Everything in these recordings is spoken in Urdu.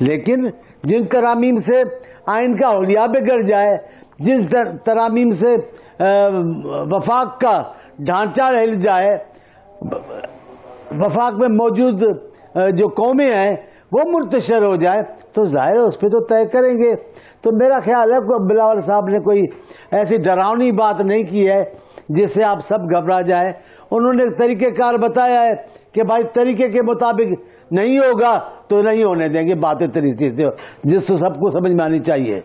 لیکن جن ترامیم سے آئین کا حلیہ بگڑ جائے، جن ترامیم سے وفاق کا ڈھانچہ ہل جائے، وفاق میں موجود جو قومیں ہیں وہ منتشر ہو جائے، تو ظاہر ہے اس پہ تو طے کریں گے۔ تو میرا خیال ہے کہ بلاول صاحب نے کوئی ایسی ڈراؤنی بات نہیں کی ہے جس سے آپ سب گھبرا جائیں۔ انہوں نے طریقہ کار بتایا ہے کہ بھائی طریقے کے مطابق نہیں ہوگا تو نہیں ہونے دیں گے، باتیں طریقے سے جس سے سب کو سمجھ میں آنی چاہیے۔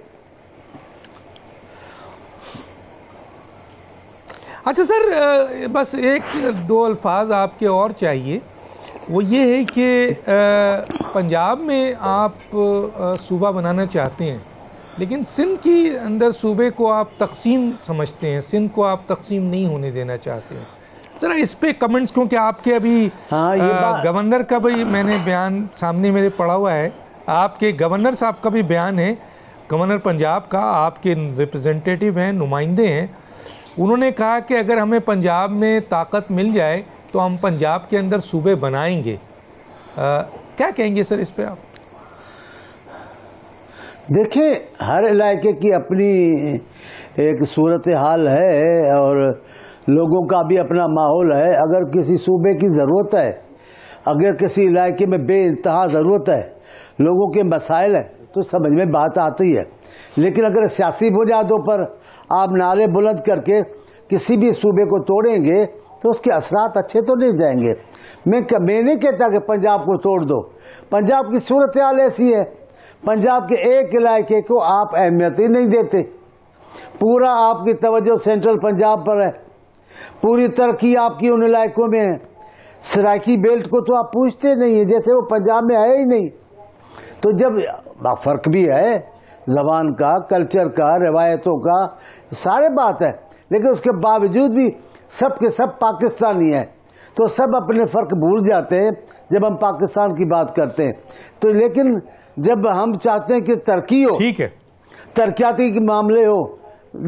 اچھا سر، بس ایک دو الفاظ آپ کے اور چاہیے، وہ یہ ہے کہ پنجاب میں آپ صوبہ بنانا چاہتے ہیں، لیکن سندھ کی اندر صوبے کو آپ تقسیم سمجھتے ہیں، سندھ کو آپ تقسیم نہیں ہونے دینا چاہتے ہیں۔ ذرا اس پہ کمنٹس، کیونکہ آپ کے ابھی گورنر کا بھی میں نے بیان سامنے میرے پڑھا ہوا ہے، آپ کے گورنر صاحب کا بھی بیان ہے، گورنر پنجاب کا، آپ کے ریپرزنٹیٹیو ہیں، نمائندے ہیں، انہوں نے کہا کہ اگر ہمیں پنجاب میں طاقت مل جائے تو ہم پنجاب کے اندر صوبے بنائیں گے۔ کیا کہیں گے سر اس پہ آپ؟ دیکھیں، ہر علاقے کی اپنی ایک صورتحال ہے اور لوگوں کا بھی اپنا ماحول ہے۔ اگر کسی صوبے کی ضرورت ہے، اگر کسی علاقے میں بے انتہا ضرورت ہے، لوگوں کے مسائل ہیں، تو سمجھ میں بات آتی ہے۔ لیکن اگر سیاسی بنیادوں پر آپ نعرے بلند کر کے کسی بھی صوبے کو توڑیں گے تو اس کے اثرات اچھے تو نہیں جائیں گے۔ میں نہیں کہتا کہ پنجاب کو توڑ دو، پنجاب کی صورتحال ایسی ہے، پنجاب کے ایک علاقے کو آپ اہمیت ہی نہیں دیتے، پورا آپ کی توجہ سینٹرل پنجاب پر ہے، پوری ترقی آپ کی ان علاقوں میں ہے، سرائکی بیلٹ کو تو آپ پوچھتے نہیں ہیں، جیسے وہ پنجاب میں ہے ہی نہیں۔ تو جب فرق بھی ہے زبان کا، کلچر کا، روایتوں کا، سارے بات ہے، لیکن اس کے باوجود بھی سب کے سب پاکستانی ہیں، تو سب اپنے فرق بھول جاتے ہیں جب ہم پاکستان کی بات کرتے ہیں۔ تو لیکن جب ہم چاہتے ہیں کہ ترقی ہو، ٹھیک ہے، ترقیاتی کے معاملے ہو،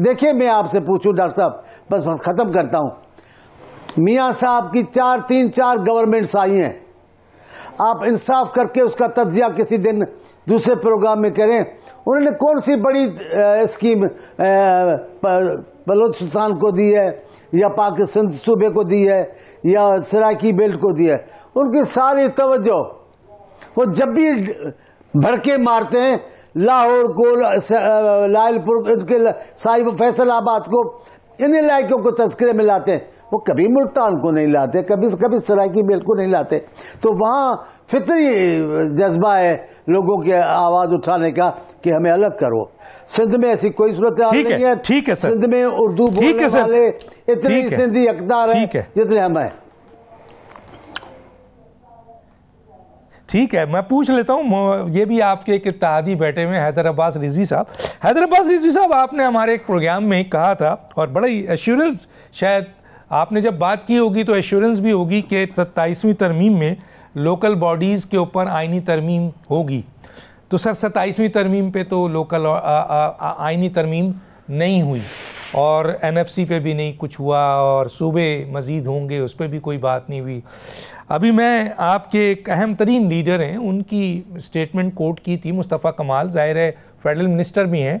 دیکھیں میں آپ سے پوچھوں ڈاکٹر صاحب، بس ختم کرتا ہوں، میاں صاحب کی تین چار گورنمنٹس آئی ہیں، آپ انصاف کر کے اس کا تجزیہ کسی دن دوسرے پروگرام میں کریں، انہوں نے کون سی بڑی اسکیم بلوچستان کو دی ہے یا پاکستان صوبے کو دی ہے یا سرائکی بیلٹ کو دی ہے؟ ان کی ساری توجہ وہ جب بھی بھڑکے مارتے ہیں لاہور کو، لائل پور، ان کے فیصل آباد کو، ان علاقوں کو تذکرے میں لاتے ہیں، وہ کبھی ملتان کو نہیں لاتے، کبھی سرائکی بیلٹ کو نہیں لاتے۔ تو وہاں فطری جذبہ ہے لوگوں کی آواز اٹھانے کا کہ ہمیں الگ کرو۔ سندھ میں ایسی کوئی صورتحال نہیں ہے، ٹھیک ہے سر، سندھ میں اردو بولنے والے اتنے سندھی اقدار ہیں جتنے ہم ہیں۔ ٹھیک ہے، میں پوچھ لیتا ہوں، یہ بھی آپ کے ایک اتحادی بیٹھے ہوئے حیدر عباس رضوی صاحب۔ حیدر عباس رضوی صاحب، آپ نے ہمارے ایک پروگرام میں کہا تھا، اور بڑا ہی ایشورنس، شاید آپ نے جب بات کی ہوگی تو ایشورنس بھی ہوگی کہ 27ویں ترمیم میں لوکل باڈیز کے اوپر آئینی ترمیم ہوگی۔ تو سر 27ویں ترمیم پہ تو لوکل آئینی ترمیم نہیں ہوئی، اور این ایف سی پہ بھی نہیں کچھ ہوا، اور صوبے مزید ہوں گے اس پہ بھی کوئی بات نہیں ہوئی۔ ابھی میں آپ کے ایک اہم ترین لیڈر ہیں، ان کی سٹیٹمنٹ کوٹ کی تھی، مصطفیٰ کمال، ظاہر ہے فیڈرل منسٹر بھی ہیں،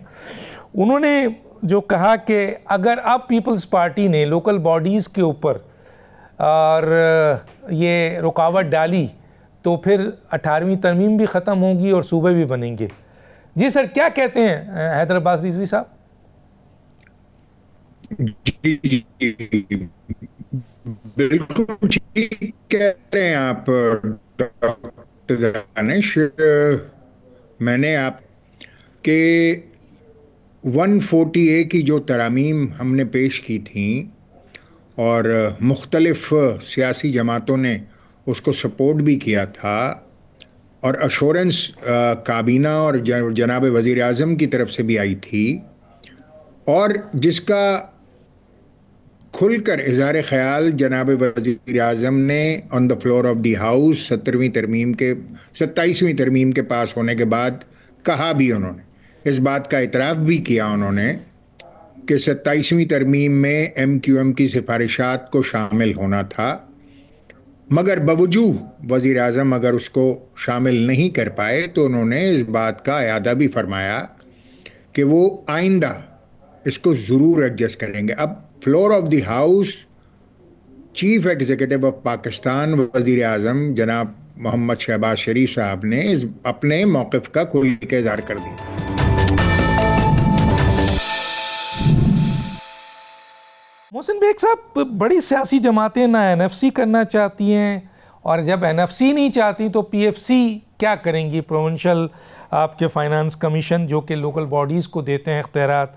انہوں نے جو کہا کہ اگر اب پیپلز پارٹی نے لوکل باڈیز کے اوپر اور یہ رکاوٹ ڈالی تو پھر 18ویں ترمیم بھی ختم ہوگی اور صوبے بھی بنیں گے۔ جی سر، کیا کہتے ہیں حیدر عباس رضوی صاحب؟ جی بالکل ٹھیک کہہ رہے ہیں آپ ڈاکٹر دانش۔ میں نے آپ کے 140A کی جو ترامیم ہم نے پیش کی تھیں اور مختلف سیاسی جماعتوں نے اس کو سپورٹ بھی کیا تھا، اور ایشورنس کابینہ اور جناب وزیر اعظم کی طرف سے بھی آئی تھی، اور جس کا کھل کر اظہار خیال جناب وزیر اعظم نے on the floor of the house 27ویں ترمیم کے پاس ہونے کے بعد کہا بھی، انہوں نے اس بات کا اعتراف بھی کیا انہوں نے کہ 27ویں ترمیم میں ایم کیو ایم کی سفارشات کو شامل ہونا تھا، مگر باوجود وزیر اعظم اگر اس کو شامل نہیں کر پائے تو انہوں نے اس بات کا اعادہ بھی فرمایا کہ وہ آئندہ اس کو ضرور ایڈجسٹ کریں گے. اب floor of the house chief executive of Pakistan وزیر اعظم جناب محمد شہباز شریف صاحب نے اپنے موقف کا کھل کے اظہار کر دیا. محسن بیگ صاحب، بڑی سیاسی جماعتیں نہ این ایف سی کرنا چاہتی ہیں، اور جب این ایف سی نہیں چاہتی تو پی ایف سی کیا کریں گی؟ پروونشل آپ کے فائنانس کمیشن جو کہ لوکل باڈیز کو دیتے ہیں اختیارات،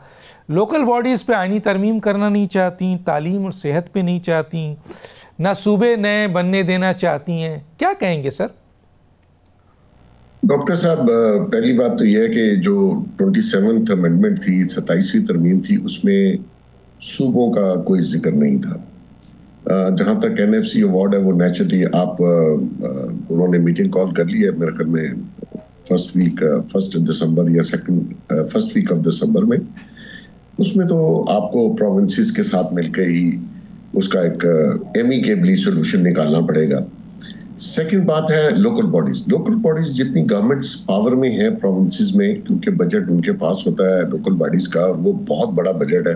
لوکل باڈیز پہ آئینی ترمیم کرنا نہیں چاہتی، تعلیم اور صحت پہ نہیں چاہتی، نہ صوبے نئے بننے دینا چاہتی ہیں. کیا کہیں گے سر؟ ڈاکٹر صاحب، پہلی بات تو یہ ہے کہ جو 27th امینڈمنٹ تھی، 27ویں ترمیم تھی، اس میں صوبوں کا کوئی ذکر نہیں تھا. جہاں تک این ایف سی ایوارڈ ہے وہ نیچرلی انہوں نے میٹنگ کال کر لی ہے میرے خیال میں فرسٹ دسمبر یا فرسٹ ویک آف دسمبر میں. اس میں تو آپ کو پروونسز کے ساتھ مل کے ہی اس کا ایک ایمیکیبلی سولوشن نکالنا پڑے گا. سیکنڈ بات ہے لوکل باڈیز جتنی گورنمنٹس پاور میں ہیں پروونسز میں، کیونکہ بجٹ ان کے پاس ہوتا ہے لوکل باڈیز کا، اور وہ بہت بڑا بجٹ ہے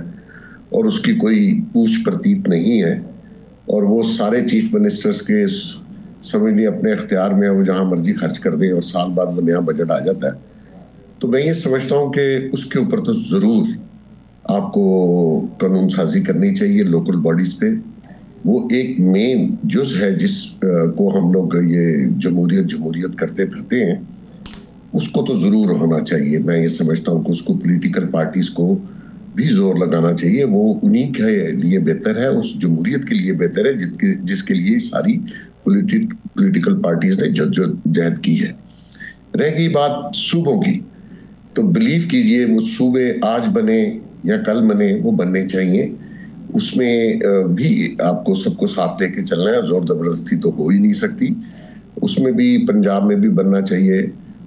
اور اس کی کوئی پوچھ پرتیت نہیں ہے، اور وہ سارے چیف منسٹرز کے سمجھ لیں اپنے اختیار میں وہ جہاں مرضی خرچ کر دیں اور سال بعد وہ نیا بجٹ آ جاتا ہے. تو میں یہ سمجھتا ہوں کہ اس کے اوپر تو ضرور آپ کو قانون سازی کرنی چاہیے لوکل باڈیز پہ. وہ ایک مین جز ہے جس کو ہم لوگ یہ جمہوریت کرتے پھرتے ہیں، اس کو تو ضرور ہونا چاہیے. میں یہ سمجھتا ہوں کہ اس کو پولیٹیکل پارٹیز کو بھی زور لگانا چاہیے. وہ انہی کے لیے بہتر ہے، اس جمہوریت کے لیے بہتر ہے جس کے لیے ساری پولیٹیکل پارٹیز نے جدوجہد کی ہے. رہ گئی بات صوبوں کی، تو بلیو کیجئے وہ صوبے آج بنے یا کل بنے، وہ بننے چاہیے. اس میں بھی آپ کو سب کو ساتھ لے کے چلنا ہے، زور زبردستی تو ہو ہی نہیں سکتی. اس میں بھی پنجاب میں بھی بننا چاہیے،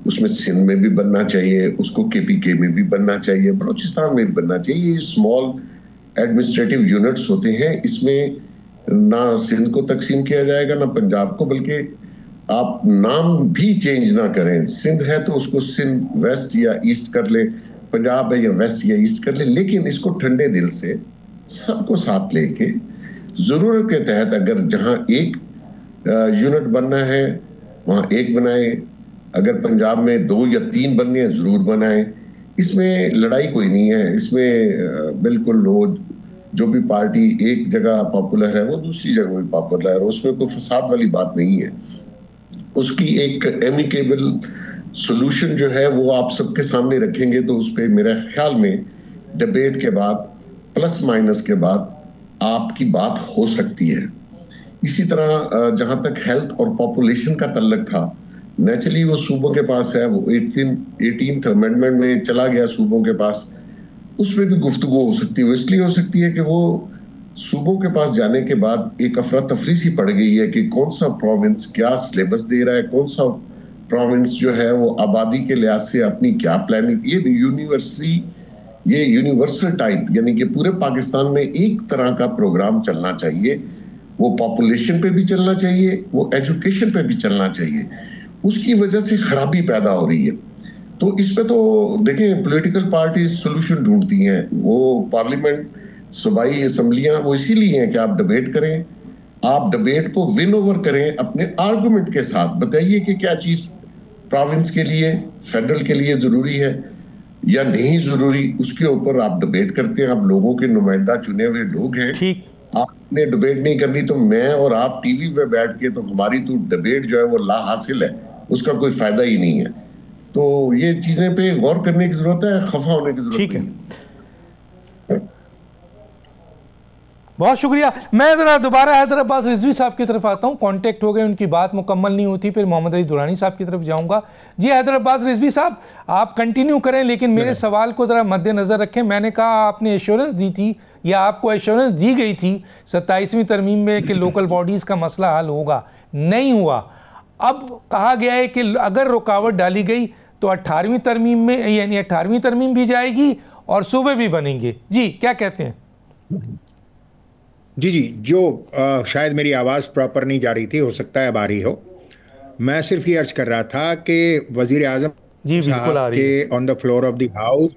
اس میں سندھ میں بھی بننا چاہیے، اس کو کے پی کے میں بھی بننا چاہیے، بلوچستان میں بھی بننا چاہیے. یہ اسمال ایڈمنسٹریٹو یونٹس ہوتے ہیں، اس میں نہ سندھ کو تقسیم کیا جائے گا نہ پنجاب کو، بلکہ آپ نام بھی چینج نہ کریں. سندھ ہے تو اس کو سندھ ویسٹ یا ایسٹ کر لیں، پنجاب ہے یا ویسٹ یا ایسٹ کر لیں، لیکن اس کو ٹھنڈے دل سے سب کو ساتھ لے کے ضرورت کے تحت اگر جہاں ایک یونٹ بننا ہے وہاں ایک بنائیں، اگر پنجاب میں 2 یا 3 بننے ہیں ضرور بنائیں. اس میں لڑائی کوئی نہیں ہے. اس میں بالکل جو بھی پارٹی ایک جگہ پاپولر ہے وہ دوسری جگہ بھی پاپولر ہے، اس میں کوئی فساد والی بات نہیں ہے. اس کی ایک ایمیکیبل سولوشن جو ہے وہ آپ سب کے سامنے رکھیں گے تو اس پہ میرے خیال میں ڈیبیٹ کے بعد پلس مائنس کے بعد آپ کی بات ہو سکتی ہے. اسی طرح جہاں تک ہیلتھ اور پاپولیشن کا تعلق تھا، نیچرلی وہ صوبوں کے پاس ہے، وہ 18th امینڈمنٹ میں چلا گیا صوبوں کے پاس. اس میں بھی گفتگو ہو سکتی ہے. اس لیے ہو سکتی ہے کہ وہ صوبوں کے پاس جانے کے بعد ایک افراتفری سی پڑ گئی ہے کہ کون سا پروونس کیا سلیبس دے رہا ہے، کون سا پروونس جو ہے وہ آبادی کے لحاظ سے اپنی کیا پلاننگ. یہ یونیورسل ٹائپ یعنی کہ پورے پاکستان میں ایک طرح کا پروگرام چلنا چاہیے. وہ پاپولیشن پہ بھی چلنا چاہیے، وہ ایجوکیشن پہ بھی چلنا چاہیے. اس کی وجہ سے خرابی پیدا ہو رہی ہے. تو اس پہ تو دیکھیں پولیٹیکل پارٹیز سولوشن ڈھونڈتی ہیں. وہ پارلیمنٹ صوبائی اسمبلیاں وہ اسی لیے ہیں کہ آپ ڈیبیٹ کریں، آپ ڈیبیٹ کو ون اوور کریں اپنے آرگومنٹ کے ساتھ. بتائیے کہ کیا چیز پروونس کے لیے فیڈرل کے لیے ضروری ہے یا نہیں ضروری، اس کے اوپر آپ ڈیبیٹ کرتے ہیں. آپ لوگوں کے نمائندہ چنے ہوئے لوگ ہیں، آپ نے ڈیبیٹ نہیں کرنی تو میں اور آپ ٹی وی پہ بیٹھ کے تو ہماری تو ڈیبیٹ جو ہے وہ لا حاصل ہے، اس کا کوئی فائدہ ہی نہیں ہے. تو یہ چیزیں پہ غور کرنے کی ضرورت ہے، خفا ہونے کی ضرورت نہیں ہے. بہت شکریہ. میں ذرا دوبارہ حیدر عباس رضوی صاحب کی طرف آتا ہوں. کانٹیکٹ ہو گئے، ان کی بات مکمل نہیں ہوتی، پھر محمد علی دورانی صاحب کی طرف جاؤں گا. جی حیدر عباس رضوی صاحب، آپ کنٹینیو کریں لیکن میرے سوال کو ذرا مد نظر رکھیں. میں نے کہا آپ نے ایشورنس دی تھی یا آپ کو ایشورنس دی گئی تھی 27ویں ترمیم میں کہ لوکل باڈیز کا مسئلہ حل ہوگا، نہیں ہوا. اب کہا گیا ہے کہ اگر رکاوٹ ڈالی گئی تو 18ویں ترمیم میں یعنی 18ویں ترمیم بھی جائے گی اور صوبے بھی بنیں گے. جی کیا کہتے ہیں؟ جی جو شاید میری آواز پراپر نہیں جا رہی تھی، ہو سکتا ہے اب آ رہی ہو. میں صرف یہ عرض کر رہا تھا کہ وزیر اعظم جی بالکل آ صاحب رہی ہے. کے on the floor of the house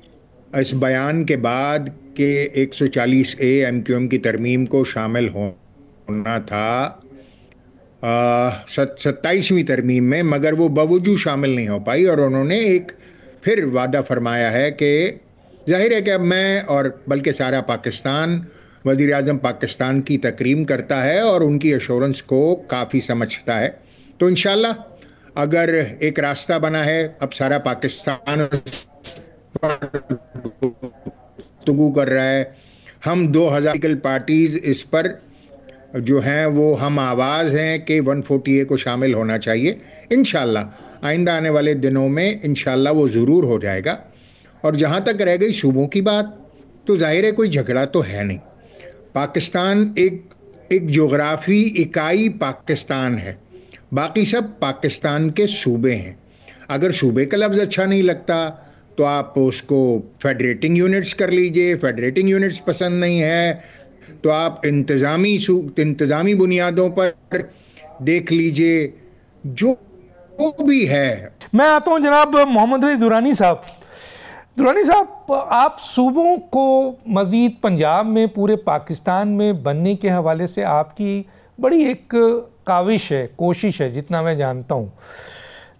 اس بیان کے بعد کہ 140A MQM کی ترمیم کو شامل ہونا تھا 27ویں ترمیم میں، مگر وہ باوجود شامل نہیں ہو پائی، اور انہوں نے ایک پھر وعدہ فرمایا ہے کہ ظاہر ہے کہ اب میں اور بلکہ سارا پاکستان وزیر اعظم پاکستان کی تکریم کرتا ہے اور ان کی ایشورنس کو کافی سمجھتا ہے. تو انشاءاللہ اگر ایک راستہ بنا ہے، اب سارا پاکستان گفتگو کر رہا ہے، ہم 2000 پارٹیز اس پر جو ہیں وہ ہم آواز ہیں کہ 140A کو شامل ہونا چاہیے. انشاءاللہ آئندہ آنے والے دنوں میں انشاءاللہ وہ ضرور ہو جائے گا. اور جہاں تک رہ گئی صوبوں کی بات، تو ظاہر ہے کوئی جھگڑا تو ہے نہیں. پاکستان ایک جغرافی اکائی پاکستان ہے، باقی سب پاکستان کے صوبے ہیں. اگر صوبے کا لفظ اچھا نہیں لگتا تو آپ اس کو فیڈریٹنگ یونٹس کر لیجئے، فیڈریٹنگ یونٹس پسند نہیں ہے تو آپ انتظامی بنیادوں پر دیکھ لیجئے، جو بھی ہے. میں آتا ہوں جناب محمد علی درانی صاحب. درانی صاحب، آپ صوبوں کو مزید پنجاب میں پورے پاکستان میں بننے کے حوالے سے آپ کی بڑی ایک کاوش ہے، کوشش ہے جتنا میں جانتا ہوں،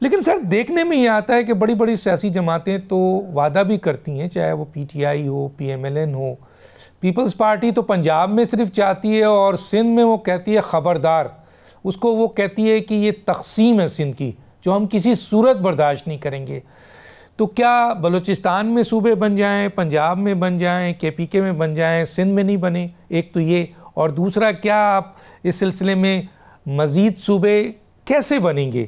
لیکن سر دیکھنے میں یہ آتا ہے کہ بڑی بڑی سیاسی جماعتیں تو وعدہ بھی کرتی ہیں، چاہے وہ PTI ہو، PMLN ہو. پیپلز پارٹی تو پنجاب میں صرف چاہتی ہے اور سندھ میں وہ کہتی ہے خبردار، اس کو وہ کہتی ہے کہ یہ تقسیم ہے سندھ کی جو ہم کسی صورت برداشت نہیں کریں گے. تو کیا بلوچستان میں صوبے بن جائیں، پنجاب میں بن جائیں، KPK میں بن جائیں، سندھ میں نہیں بنے؟ ایک تو یہ، اور دوسرا کیا آپ اس سلسلے میں مزید صوبے کیسے بنیں گے،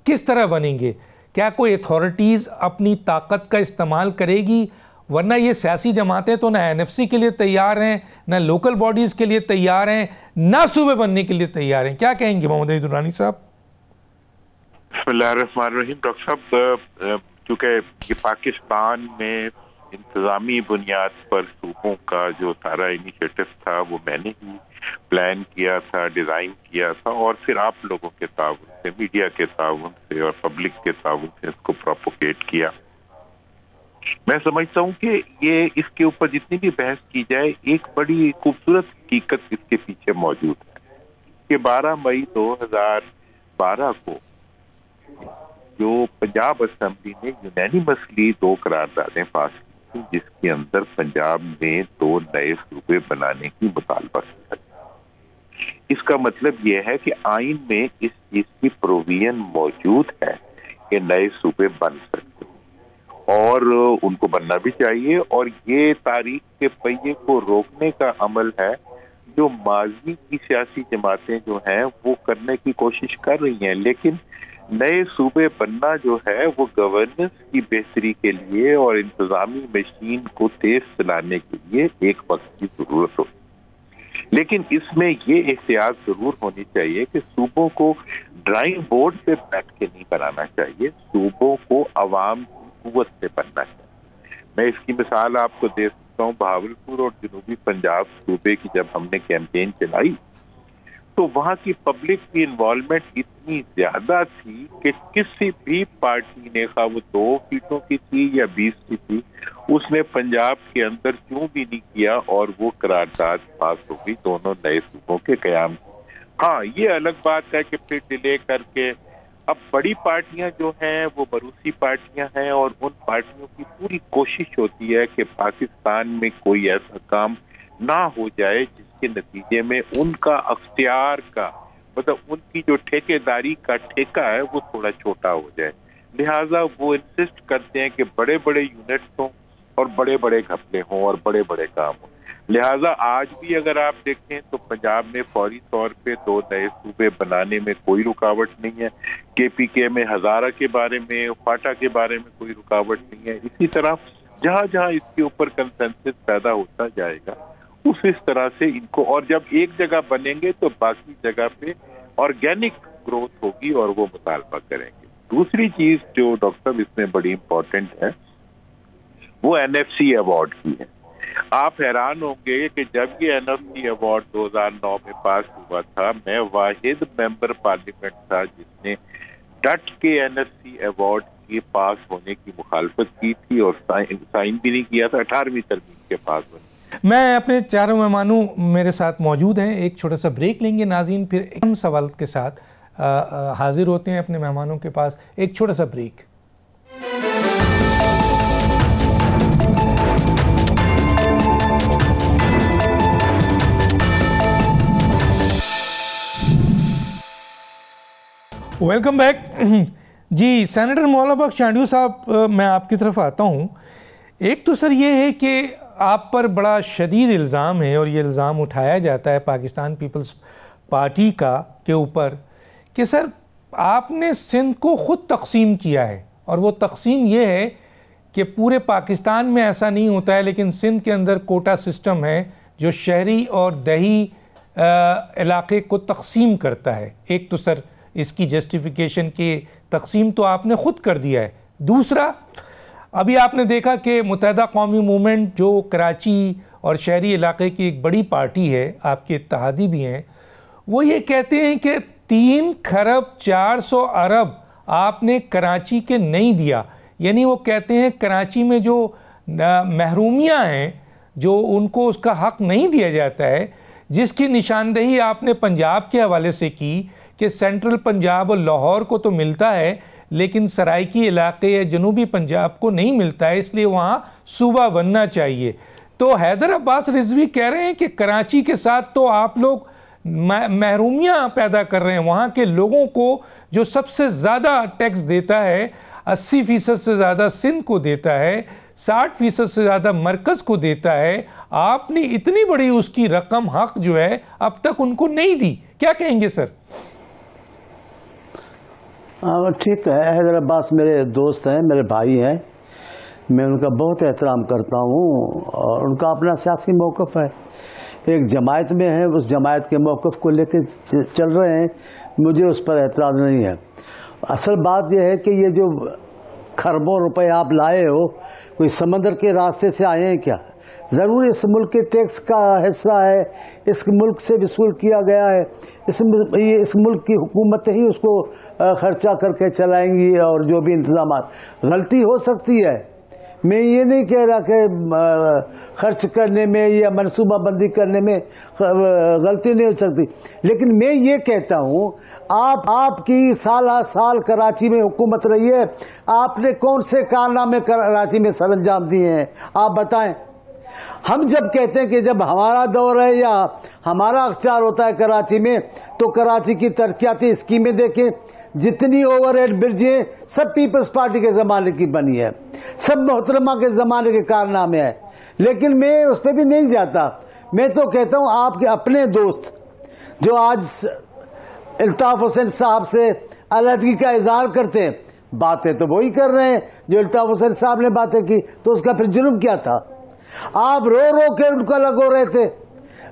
کس طرح بنیں گے؟ کیا کوئی اتھارٹیز اپنی طاقت کا استعمال کرے گی؟ ورنہ یہ سیاسی جماعتیں تو نہ NFC کے لیے تیار ہیں، نہ لوکل باڈیز کے لیے تیار ہیں، نہ صوبے بننے کے لیے تیار ہیں. کیا کہیں گے محمد علی درانی صاحب؟ بسم اللہ الرحمن الرحیم. ڈاکٹر صاحب، چونکہ یہ پاکستان میں انتظامی بنیاد پر صوبوں کا جو سارا انیشیٹو تھا وہ میں نے ہی پلان کیا تھا، ڈیزائن کیا تھا، اور پھر آپ لوگوں کے تعاون سے، میڈیا کے تعاون سے اور پبلک کے تعاون سے اس کو پروپوگیٹ کیا. میں سمجھتا ہوں کہ یہ اس کے اوپر جتنی بھی بحث کی جائے، ایک بڑی خوبصورت حقیقت اس کے پیچھے موجود ہے کہ 12 مئی 2012 کو جو پنجاب اسمبلی نے یونینیمسلی 2 قراردادیں پاس کی تھیں، جس کے اندر پنجاب میں 2 نئے صوبے بنانے کی مطالبہ کیا. اس کا مطلب یہ ہے کہ آئین میں اس چیز کی پروویژن موجود ہے کہ نئے صوبے بن سکتے اور ان کو بننا بھی چاہیے. اور یہ تاریخ کے پہیے کو روکنے کا عمل ہے جو ماضی کی سیاسی جماعتیں جو ہیں وہ کرنے کی کوشش کر رہی ہیں. لیکن نئے صوبے بننا جو ہے وہ گورننس کی بہتری کے لیے اور انتظامی مشین کو تیز چلانے کے لیے ایک وقت کی ضرورت ہوتی. لیکن اس میں یہ احتیاط ضرور ہونی چاہیے کہ صوبوں کو ڈرائنگ بورڈ پہ بیٹھ کے نہیں بنانا چاہیے، صوبوں کو عوام کی قوت سے بننا چاہیے. میں اس کی مثال آپ کو دے سکتا ہوں. بہاولپور اور جنوبی پنجاب صوبے کی جب ہم نے کیمپین چلائی تو وہاں کی پبلک کی انوالومنٹ اتنی زیادہ تھی کہ کسی بھی پارٹی نے، خواہ وہ 2 سیٹوں کی تھی یا 20 کی تھی، اس نے پنجاب کے اندر کیوں بھی نہیں کیا اور وہ قرارداد پاس ہو گئی دونوں نئے صوبوں کے قیام کی. ہاں، یہ الگ بات ہے کہ پھر ڈیلے کر کے اب بڑی پارٹیاں جو ہیں وہ بروسی پارٹیاں ہیں اور ان پارٹیوں کی پوری کوشش ہوتی ہے کہ پاکستان میں کوئی ایسا کام نہ ہو جائے جس کے نتیجے میں ان کا اختیار کا، مطلب ان کی جو ٹھیکے داری کا ٹھیکہ ہے وہ تھوڑا چھوٹا ہو جائے. لہٰذا وہ انسسٹ کرتے ہیں کہ بڑے بڑے یونٹس ہوں اور بڑے بڑے گھپلے ہوں اور بڑے بڑے کام ہوں. لہٰذا آج بھی اگر آپ دیکھیں تو پنجاب میں فوری طور پہ 2 نئے صوبے بنانے میں کوئی رکاوٹ نہیں ہے. KPK میں ہزارہ کے بارے میں، فاٹا کے بارے میں کوئی رکاوٹ نہیں ہے. اسی طرح جہاں جہاں اس کے اوپر کنسنسس پیدا ہوتا جائے گا اس طرح سے ان کو، اور جب ایک جگہ بنیں گے تو باقی جگہ پہ آرگینک گروتھ ہوگی اور وہ مطالبہ کریں گے. دوسری چیز جو ڈاکٹر صاحب اس میں بڑی امپورٹنٹ ہے وہ NFC ایوارڈ کی ہے. آپ حیران ہوں گے کہ جب یہ NFC ایوارڈ 2009 میں پاس ہوا تھا، میں واحد ممبر پارلیمنٹ تھا جس نے ڈٹ کے NFC ایوارڈ کے پاس ہونے کی مخالفت کی تھی اور سائن بھی نہیں کیا تھا 18ویں ترمیم کے پاس ہونے۔ میں اپنے چاروں مہمانوں میرے ساتھ موجود ہیں، ایک چھوٹا سا بریک لیں گے ناظرین، پھر اہم سوال کے ساتھ حاضر ہوتے ہیں اپنے مہمانوں کے پاس۔ ایک چھوٹا سا بریک۔ Welcome back. جی سینیٹر مولا بخش چانڈیو صاحب، میں آپ کی طرف آتا ہوں۔ ایک تو سر یہ ہے کہ آپ پر بڑا شدید الزام ہے اور یہ الزام اٹھایا جاتا ہے پاکستان پیپلز پارٹی کا کے اوپر کہ سر آپ نے سندھ کو خود تقسیم کیا ہے، اور وہ تقسیم یہ ہے کہ پورے پاکستان میں ایسا نہیں ہوتا ہے، لیکن سندھ کے اندر کوٹا سسٹم ہے جو شہری اور دیہی علاقے کو تقسیم کرتا ہے۔ ایک تو سر اس کی جسٹیفیکیشن کی تقسیم تو آپ نے خود کر دیا ہے۔ دوسرا، ابھی آپ نے دیکھا کہ متحدہ قومی موومنٹ جو کراچی اور شہری علاقے کی ایک بڑی پارٹی ہے، آپ کے اتحادی بھی ہیں، وہ یہ کہتے ہیں کہ 3 کھرب 400 ارب آپ نے کراچی کے نہیں دیا۔ یعنی وہ کہتے ہیں کراچی میں جو محرومیاں ہیں، جو ان کو اس کا حق نہیں دیا جاتا ہے، جس کی نشاندہی آپ نے پنجاب کے حوالے سے کی کہ سینٹرل پنجاب اور لاہور کو تو ملتا ہے لیکن سرائکی علاقے یا جنوبی پنجاب کو نہیں ملتا ہے، اس لیے وہاں صوبہ بننا چاہیے۔ تو حیدر عباس رضوی کہہ رہے ہیں کہ کراچی کے ساتھ تو آپ لوگ محرومیاں پیدا کر رہے ہیں، وہاں کے لوگوں کو جو سب سے زیادہ ٹیکس دیتا ہے، 80% سے زیادہ سندھ کو دیتا ہے، 60% سے زیادہ مرکز کو دیتا ہے، آپ نے اتنی بڑی اس کی رقم حق جو ہے اب تک ان کو نہیں دی۔ کیا کہیں گے سر؟ ٹھیک ہے، حیدر عباس میرے دوست ہیں، میرے بھائی ہیں، میں ان کا بہت احترام کرتا ہوں اور ان کا اپنا سیاسی موقف ہے، ایک جماعت میں ہے، اس جماعت کے موقف کو لے کے چل رہے ہیں، مجھے اس پر اعتراض نہیں ہے۔ اصل بات یہ ہے کہ یہ جو کھربوں روپے آپ لائے ہو، کوئی سمندر کے راستے سے آئے ہیں کیا؟ ضرور اس ملک کے ٹیکس کا حصہ ہے، اس ملک سے وصول کیا گیا ہے، اس ملک کی حکومت ہی اس کو خرچہ کر کے چلائیں گی، اور جو بھی انتظامات، غلطی ہو سکتی ہے، میں یہ نہیں کہہ رہا کہ خرچ کرنے میں یا منصوبہ بندی کرنے میں غلطی نہیں ہو سکتی، لیکن میں یہ کہتا ہوں آپ کی سالہ سال کراچی میں حکومت رہی ہے، آپ نے کون سے کارنامے کراچی میں سر انجام دیے ہیں آپ بتائیں۔ ہم جب کہتے ہیں کہ جب ہمارا دور ہے یا ہمارا اختیار ہوتا ہے کراچی میں، تو کراچی کی ترقیاتی اسکیمیں دیکھیں، جتنی اوور ہیڈ برجیں سب پیپلز پارٹی کے زمانے کی بنی ہے، سب محترمہ کے زمانے کے کارنامے ہیں، لیکن میں اس پہ بھی نہیں جاتا۔ میں تو کہتا ہوں آپ کے اپنے دوست جو آج الطاف حسین صاحب سے علیحدگی کا اظہار کرتے ہیں، باتیں تو وہی کر رہے ہیں جو الطاف حسین صاحب نے باتیں کی، تو اس کا پھر جرم کیا تھا؟ آپ رو رو کے ان کو لگو رہے تھے،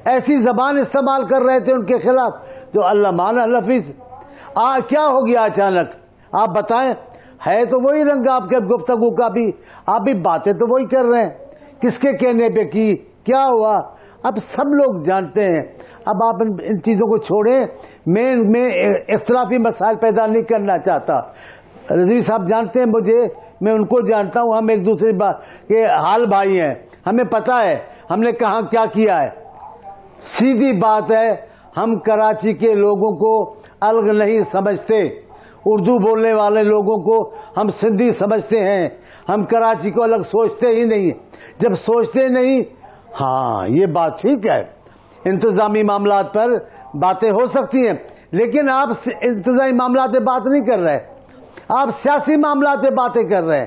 ایسی زبان استعمال کر رہے تھے ان کے خلاف جو اللہ مان الحفیظ۔ کیا ہو گیا اچانک آپ بتائیں؟ ہے تو وہی رنگ آپ کے گفتگو کا بھی، آپ بھی باتیں تو وہی کر رہے ہیں، کس کے کہنے پہ کی، کیا ہوا، اب سب لوگ جانتے ہیں۔ اب آپ ان چیزوں کو چھوڑیں، میں اختلافی مسائل پیدا نہیں کرنا چاہتا۔ رضوی صاحب جانتے ہیں مجھے، میں ان کو جانتا ہوں، ہم ایک دوسرے کے حال بھائی ہیں، ہمیں پتا ہے ہم نے کہاں کیا کیا ہے۔ سیدھی بات ہے، ہم کراچی کے لوگوں کو الگ نہیں سمجھتے، اردو بولنے والے لوگوں کو ہم سندھی سمجھتے ہیں، ہم کراچی کو الگ سوچتے ہی نہیں۔ جب سوچتے نہیں، ہاں یہ بات ٹھیک ہے، انتظامی معاملات پر باتیں ہو سکتی ہیں، لیکن آپ انتظامی معاملات پہ بات نہیں کر رہے، آپ سیاسی معاملات پہ باتیں کر رہے ہیں۔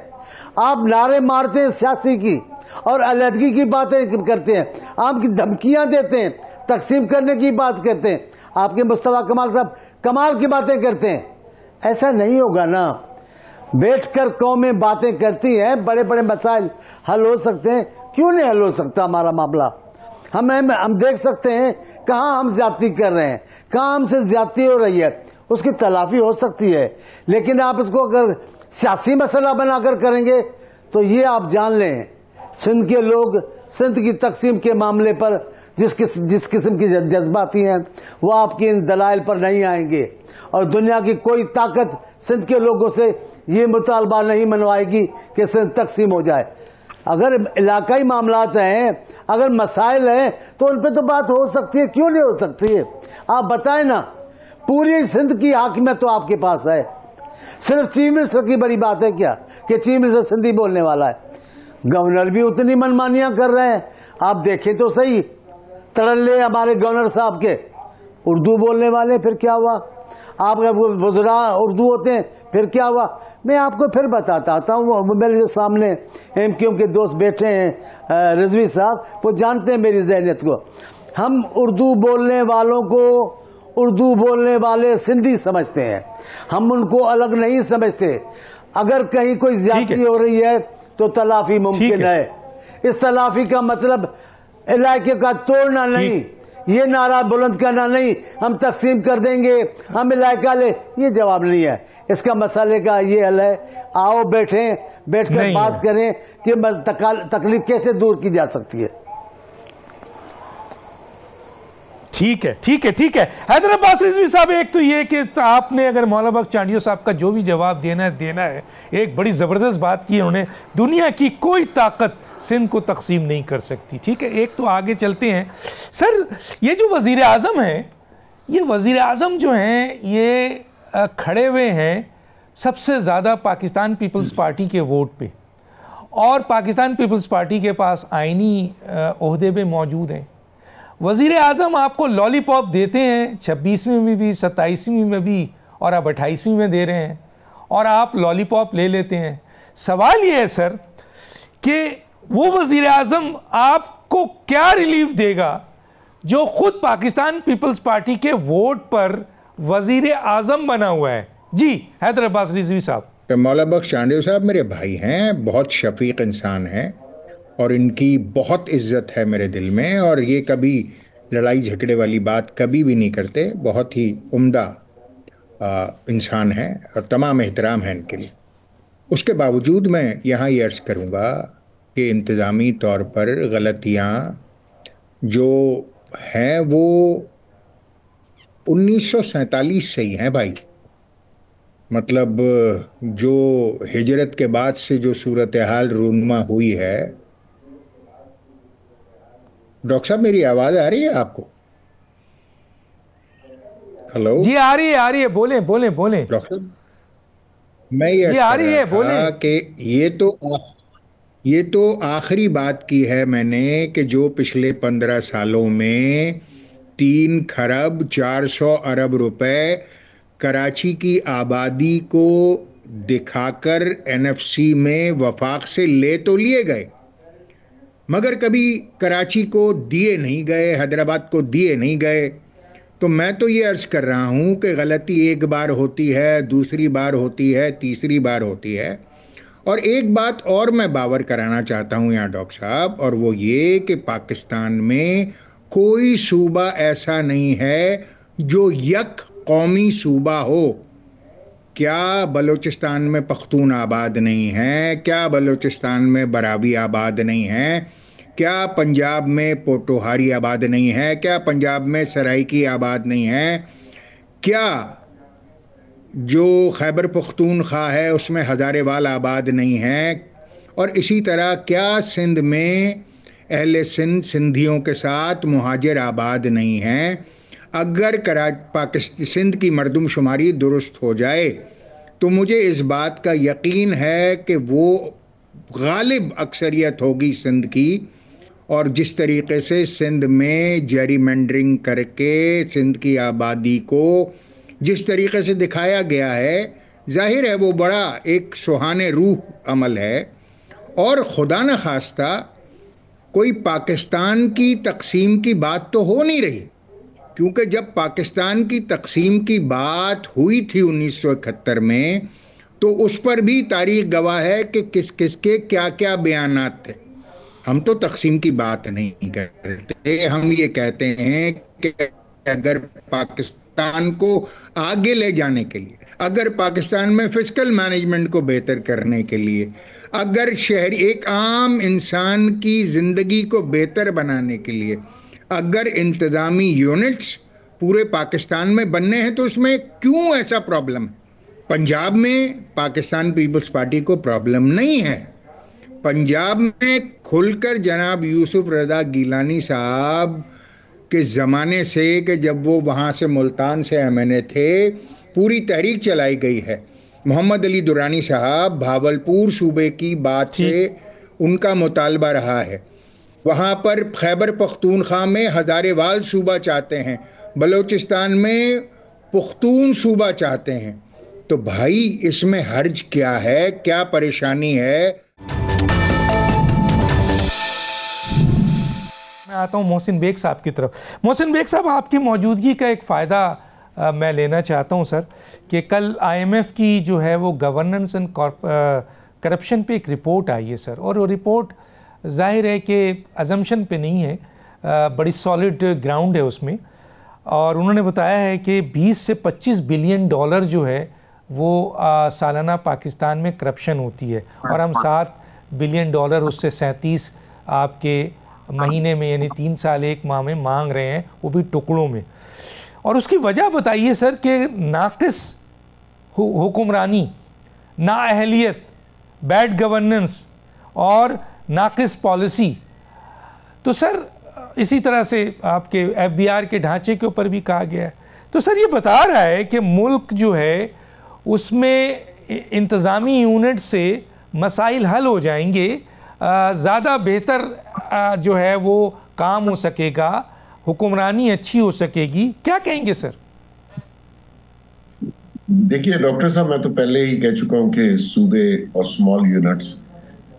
آپ نعرے مارتے ہیں سیاسی کی اور علیحدگی کی باتیں کرتے ہیں، آپ کی دھمکیاں دیتے ہیں، تقسیم کرنے کی بات کرتے ہیں، آپ کے مصطفیٰ کمال صاحب کمال کی باتیں کرتے ہیں۔ ایسا نہیں ہوگا نا، بیٹھ کر قومیں باتیں کرتی ہیں، بڑے بڑے مسائل حل ہو سکتے ہیں، کیوں نہیں حل ہو سکتا ہمارا معاملہ؟ ہم دیکھ سکتے ہیں کہاں ہم زیادتی کر رہے ہیں، کہاں ہم سے زیادتی ہو رہی ہے، اس کی تلافی ہو سکتی ہے، لیکن آپ اس کو اگر سیاسی مسئلہ بنا کر کریں گے تو یہ آپ جان لیں سندھ کے لوگ سندھ کی تقسیم کے معاملے پر جس قسم کی جذباتی ہیں وہ آپ کی ان دلائل پر نہیں آئیں گے، اور دنیا کی کوئی طاقت سندھ کے لوگوں سے یہ مطالبہ نہیں منوائے گی کہ سندھ تقسیم ہو جائے۔ اگر علاقائی معاملات ہیں، اگر مسائل ہیں تو ان پہ تو بات ہو سکتی ہے، کیوں نہیں ہو سکتی ہے؟ آپ بتائیں نا، پوری سندھ کی حاکمیت تو آپ کے پاس ہے، صرف چیف منسٹر کی بڑی بات ہے کیا کہ چیف منسٹر سندھی بولنے والا ہے؟ گورنر بھی اتنی منمانیاں کر رہے ہیں، آپ دیکھیں تو صحیح، تڑلے ہمارے گورنر صاحب کے اردو بولنے والے، پھر کیا ہوا؟ آپ وزراء اردو ہوتے ہیں، پھر کیا ہوا؟ میں آپ کو پھر بتاتا ہوں، میرے جو سامنے ایم کیو کے دوست بیٹھے ہیں رضوی صاحب، وہ جانتے ہیں میری ذہنیت کو۔ ہم اردو بولنے والوں کو اردو بولنے والے سندھی سمجھتے ہیں، ہم ان کو الگ نہیں سمجھتے۔ اگر کہیں کوئی زیادتی ہو رہی ہے تو تلافی ممکن ہے۔ اس تلافی کا مطلب علاقے کا توڑنا نہیں، یہ نعرہ بلند کرنا نہیں، ہم تقسیم کر دیں گے، ہم علاقہ لے، یہ جواب نہیں ہے۔ اس کا مسئلے کا یہ حل ہے، آؤ بیٹھ کر بات کریں کہ تکلیف کیسے دور کی جا سکتی ہے۔ ٹھیک ہے حیدر عباس رضوی صاحب، ایک تو یہ کہ آپ نے اگر مولانا بخش چانڈیو صاحب کا جو بھی جواب دینا ہے، ایک بڑی زبردست بات کی انہوں نے، دنیا کی کوئی طاقت سندھ کو تقسیم نہیں کر سکتی، ٹھیک ہے۔ ایک تو آگے چلتے ہیں سر، یہ جو وزیر اعظم ہیں، یہ وزیر اعظم جو ہیں یہ کھڑے ہوئے ہیں سب سے زیادہ پاکستان پیپلز پارٹی کے ووٹ پہ، اور پاکستان پیپلز پارٹی کے پاس آئینی عہدے پہ موجود ہیں۔ وزیر اعظم آپ کو لالی پاپ دیتے ہیں 26ویں میں بھی، 27ویں میں بھی، اور اب 28ویں میں دے رہے ہیں، اور آپ لالی پاپ لے لیتے ہیں۔ سوال یہ ہے سر کہ وہ وزیر اعظم آپ کو کیا ریلیف دے گا جو خود پاکستان پیپلز پارٹی کے ووٹ پر وزیر اعظم بنا ہوا ہے؟ جی حیدر عباس رضوی صاحب۔ مولانا بخش چانڈیو صاحب میرے بھائی ہیں، بہت شفیق انسان ہیں، اور ان کی بہت عزت ہے میرے دل میں، اور یہ کبھی لڑائی جھگڑے والی بات کبھی بھی نہیں کرتے، بہت ہی عمدہ انسان ہیں، اور تمام احترام ہے ان کے لیے۔ اس کے باوجود میں یہاں یہ عرض کروں گا کہ انتظامی طور پر غلطیاں جو ہیں وہ 1947 سے ہی ہیں بھائی، مطلب جو ہجرت کے بعد سے جو صورتحال رونما ہوئی ہے۔ ڈاکٹر صاحب میری آواز آ رہی ہے آپ کو؟ ہلو جی آ رہی ہے، بولیں ڈاکٹر صاحب، میں یہ عرض کر رہا تھا کہ یہ تو آخری بات کی ہے میں نے کہ جو پچھلے 15 سالوں میں 3 کھرب 400 ارب روپے کراچی کی آبادی کو دکھا کر این ایف سی میں وفاق سے لے تو لیے گئے، مگر کبھی کراچی کو دیے نہیں گئے، حیدرآباد کو دیے نہیں گئے۔ تو میں تو یہ عرض کر رہا ہوں کہ غلطی ایک بار ہوتی ہے، دوسری بار ہوتی ہے، تیسری بار ہوتی ہے، اور ایک بات اور میں باور کرانا چاہتا ہوں یہاں ڈاکٹر صاحب، اور وہ یہ کہ پاکستان میں کوئی صوبہ ایسا نہیں ہے جو یک قومی صوبہ ہو۔ کیا بلوچستان میں پختون آباد نہیں ہیں؟ کیا بلوچستان میں براوی آباد نہیں ہیں؟ کیا پنجاب میں پوٹوہاری آباد نہیں ہے؟ کیا پنجاب میں سرائکی آباد نہیں ہے؟ کیا جو خیبر پختونخوا ہے اس میں ہزارے وال آباد نہیں ہے؟ اور اسی طرح کیا سندھ میں اہل سندھ سندھیوں کے ساتھ مہاجر آباد نہیں ہیں؟ اگر سندھ کی مردم شماری درست ہو جائے تو مجھے اس بات کا یقین ہے کہ وہ غالب اکثریت ہوگی سندھ کی، اور جس طریقے سے سندھ میں جیری مینڈرنگ کر کے سندھ کی آبادی کو جس طریقے سے دکھایا گیا ہے، ظاہر ہے وہ بڑا ایک سہانے روح عمل ہے، اور خدا نخواستہ کوئی پاکستان کی تقسیم کی بات تو ہو نہیں رہی، کیونکہ جب پاکستان کی تقسیم کی بات ہوئی تھی 1971 میں تو اس پر بھی تاریخ گواہ ہے کہ کس کس کے کیا کیا بیانات تھے۔ ہم تو تقسیم کی بات نہیں کرتے، ہم یہ کہتے ہیں کہ اگر پاکستان پاکستان کو آگے لے جانے کے لیے، اگر پاکستان میں فسکل مینجمنٹ کو بہتر کرنے کے لیے، اگر شہری ایک عام انسان کی زندگی کو بہتر بنانے کے لیے اگر انتظامی یونٹس پورے پاکستان میں بننے ہیں تو اس میں کیوں ایسا پرابلم ہے؟ پنجاب میں پاکستان پیپلز پارٹی کو پرابلم نہیں ہے. پنجاب میں کھل کر جناب یوسف رضا گیلانی صاحب کے زمانے سے کہ جب وہ وہاں سے ملتان سے MNA تھے پوری تحریک چلائی گئی ہے. محمد علی درانی صاحب بھاولپور صوبے کی بات سے ان کا مطالبہ رہا ہے. وہاں پر خیبر پختونخوا میں ہزارے وال صوبہ چاہتے ہیں، بلوچستان میں پختون صوبہ چاہتے ہیں. تو بھائی اس میں حرج کیا ہے؟ کیا پریشانی ہے؟ میں آتا ہوں محسن بیگ صاحب کی طرف. محسن بیگ صاحب، آپ کی موجودگی کا ایک فائدہ میں لینا چاہتا ہوں سر، کہ کل IMF کی جو ہے وہ گورننس اینڈ کرپشن پہ ایک رپورٹ آئی ہے سر، اور وہ رپورٹ ظاہر ہے کہ ازمپشن پہ نہیں ہے، بڑی سالڈ گراؤنڈ ہے اس میں، اور انہوں نے بتایا ہے کہ 20 سے 25 بلین ڈالر جو ہے وہ سالانہ پاکستان میں کرپشن ہوتی ہے، اور ہم 7 بلین ڈالر اس سے 37 آپ کے مہینے میں یعنی 3 سال 1 ماہ میں مانگ رہے ہیں، وہ بھی ٹکڑوں میں. اور اس کی وجہ بتائیے سر کہ ناقص حکمرانی، نااہلیت، بیڈ گورننس اور ناقص پالیسی. تو سر اسی طرح سے آپ کے FBR کے ڈھانچے کے اوپر بھی کہا گیا ہے. تو سر یہ بتا رہا ہے کہ ملک جو ہے اس میں انتظامی یونٹ سے مسائل حل ہو جائیں گے، زیادہ بہتر جو ہے وہ کام ہو سکے گا، حکمرانی اچھی ہو سکے گی. کیا کہیں گے سر؟ دیکھیے ڈاکٹر صاحب، میں تو پہلے ہی کہہ چکا ہوں کہ صوبے اور اسمال یونٹس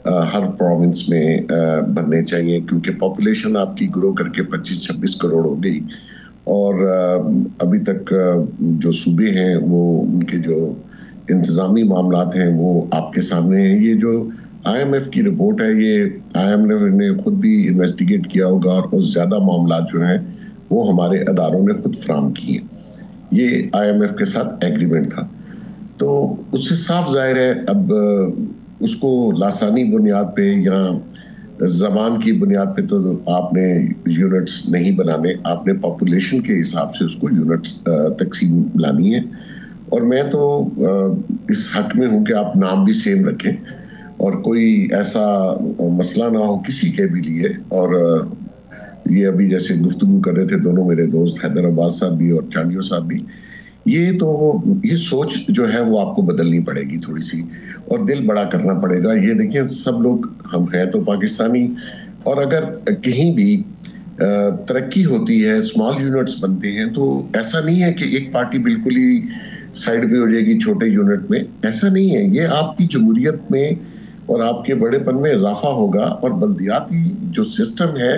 ہر پروونس میں بننے چاہیے، کیونکہ پاپولیشن آپ کی گرو کر کے 25-26 کروڑ ہو گئی، اور ابھی تک جو صوبے ہیں وہ ان کے جو انتظامی معاملات ہیں وہ آپ کے سامنے ہیں. یہ جو IMF کی رپورٹ ہے، یہ IMF نے خود بھی انویسٹیگیٹ کیا ہوگا، اور زیادہ معاملات جو ہیں وہ ہمارے اداروں نے خود فراہم کیے. یہ IMF کے ساتھ ایگریمنٹ تھا، تو اس سے صاف ظاہر ہے اب اس کو لاسانی بنیاد پہ یا زبان کی بنیاد پہ تو آپ نے یونٹس نہیں بنانے، آپ نے پاپولیشن کے حساب سے اس کو یونٹس تقسیم لانی ہے. اور میں تو اس حق میں ہوں کہ آپ نام بھی سیم رکھیں اور کوئی ایسا مسئلہ نہ ہو کسی کے بھی لیے. اور یہ ابھی جیسے گفتگو کر رہے تھے دونوں میرے دوست حیدر عباس صاحب بھی اور چانڈیو صاحب بھی، یہ سوچ جو ہے وہ آپ کو بدلنی پڑے گی تھوڑی سی، اور دل بڑا کرنا پڑے گا. یہ دیکھیں سب لوگ ہم ہیں تو پاکستانی، اور اگر کہیں بھی ترقی ہوتی ہے، اسمال یونٹس بنتے ہیں، تو ایسا نہیں ہے کہ ایک پارٹی بالکل ہی سائڈ پہ ہو جائے گی چھوٹے یونٹ میں. ایسا نہیں ہے، یہ آپ کی جمہوریت میں اور آپ کے بڑے پن میں اضافہ ہوگا. اور بلدیاتی جو سسٹم ہے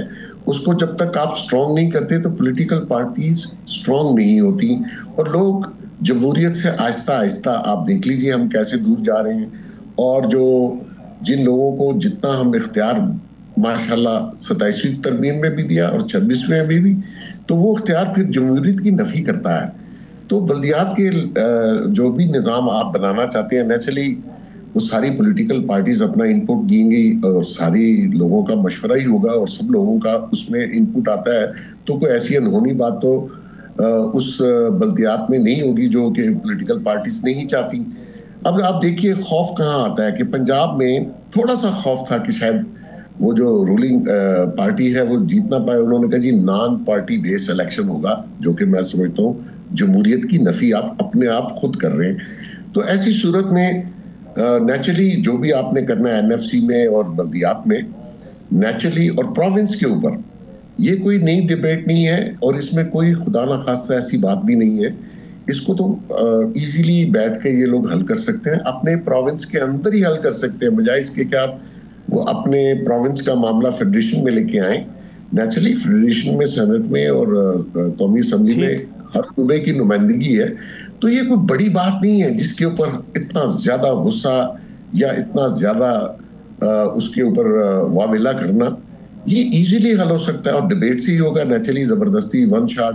اس کو جب تک آپ سٹرونگ نہیں کرتے تو پولیٹیکل پارٹیز سٹرونگ نہیں ہوتی، اور لوگ جمہوریت سے آہستہ آہستہ آپ دیکھ لیجئے ہم کیسے دور جا رہے ہیں. اور جن لوگوں کو جتنا ہم اختیار ماشاءاللہ 27ویں ترمیم میں بھی دیا اور 26ویں میں بھی، تو وہ اختیار پھر جمہوریت کی نفی کرتا ہے. تو بلدیات کے جو بھی نظام آپ بنانا چاہتے ہیں، نیچرلی وہ ساری پولیٹیکل پارٹیز اپنا انپوٹ دیں گی، اور ساری لوگوں کا مشورہ ہی ہوگا، اور سب لوگوں کا اس میں انپوٹ آتا ہے. تو کوئی ایسی انہونی بات تو اس بلدیات میں نہیں ہوگی جو کہ پولیٹیکل پارٹیز نہیں چاہتی. اب آپ دیکھیے خوف کہاں آتا ہے کہ پنجاب میں تھوڑا سا خوف تھا کہ شاید وہ جو رولنگ پارٹی ہے وہ جیت نہ پائے. انہوں نے کہا جی نان پارٹی بیس الیکشن ہوگا، جو کہ میں سمجھتا ہوں جمہوریت کی نفی آپ اپنے آپ خود کر رہے ہیں. تو ایسی صورت میں نیچرلی جو بھی آپ نے کرنا ہے NFC میں اور بلدیات میں نیچرلی، اور پروونس کے اوپر یہ کوئی نئی ڈیبیٹ نہیں ہے، اور اس میں کوئی خدا نخواستہ ایسی بات بھی نہیں ہے. اس کو تو ایزیلی بیٹھ کے یہ لوگ حل کر سکتے ہیں، اپنے پروونس کے اندر ہی حل کر سکتے ہیں، بجائے اس کے کہ آپ وہ اپنے پروونس کا معاملہ فیڈریشن میں لے کے آئیں. نیچرلی فیڈریشن میں، سینٹ میں اور قومی اسمبلی میں ہر صوبے کی نمائندگی ہے. تو یہ کوئی بڑی بات نہیں ہے جس کے اوپر اتنا زیادہ غصہ یا اتنا زیادہ اس کے اوپر واویلا کرنا. یہ ایزیلی حل ہو سکتا ہے، اور ڈیبیٹ سے ہی ہوگا. نیچرلی زبردستی ون شاٹ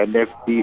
NFC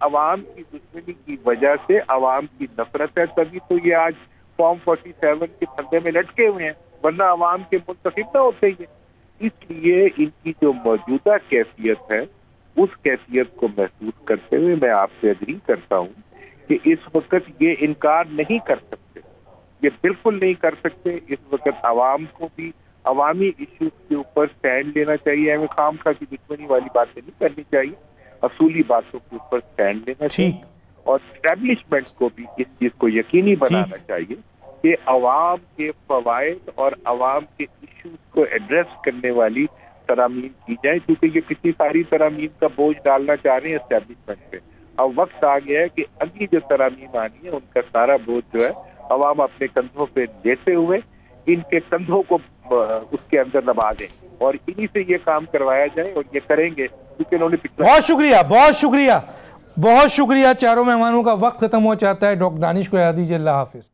عوام کی دشمنی کی وجہ سے عوام کی نفرت ہے، تبھی تو یہ آج فارم 47 کے پھندے میں لٹکے ہوئے ہیں، ورنہ عوام کے منتخب نہ ہوتے ہی۔ اس لیے ان کی جو موجودہ کیفیت ہے اس کیفیت کو محسوس کرتے ہوئے میں آپ سے اگری کرتا ہوں کہ اس وقت یہ انکار نہیں کر سکتے، یہ بالکل نہیں کر سکتے۔ اس وقت عوام کو بھی عوامی ایشوز کے اوپر سٹینڈ لینا چاہیے، ہمیں خام خواہ کی دشمنی والی باتیں نہیں کرنی چاہیے، اصولی باتوں کے اوپر سٹینڈ لینا چاہیے، اور اسٹیبلشمنٹ کو بھی اس چیز کو یقینی بنانا چاہیے کہ عوام کے فوائد اور عوام کے ایشوز کو ایڈریس کرنے والی ترامیم کی جائیں، کیونکہ یہ کتنی ساری ترامیم کا بوجھ ڈالنا چاہ رہے ہیں اسٹیبلشمنٹ پہ۔ اب وقت آ گیا ہے کہ اگلی جو ترامیم آنی ہے ان کا سارا بوجھ جو ہے عوام اپنے کندھوں پہ لیتے ہوئے ان کے کندھوں کو اس کے اندر دبا دیں، اور انہی سے یہ کام کروایا جائے، اور یہ کریں گے کیونکہ انہوں نے بہت شکریہ، بہت شکریہ، بہت شکریہ۔ چاروں مہمانوں کا وقت ختم ہو چاہتا ہے، ڈاکٹر دانش کو یاد دیجیے۔ اللہ حافظ۔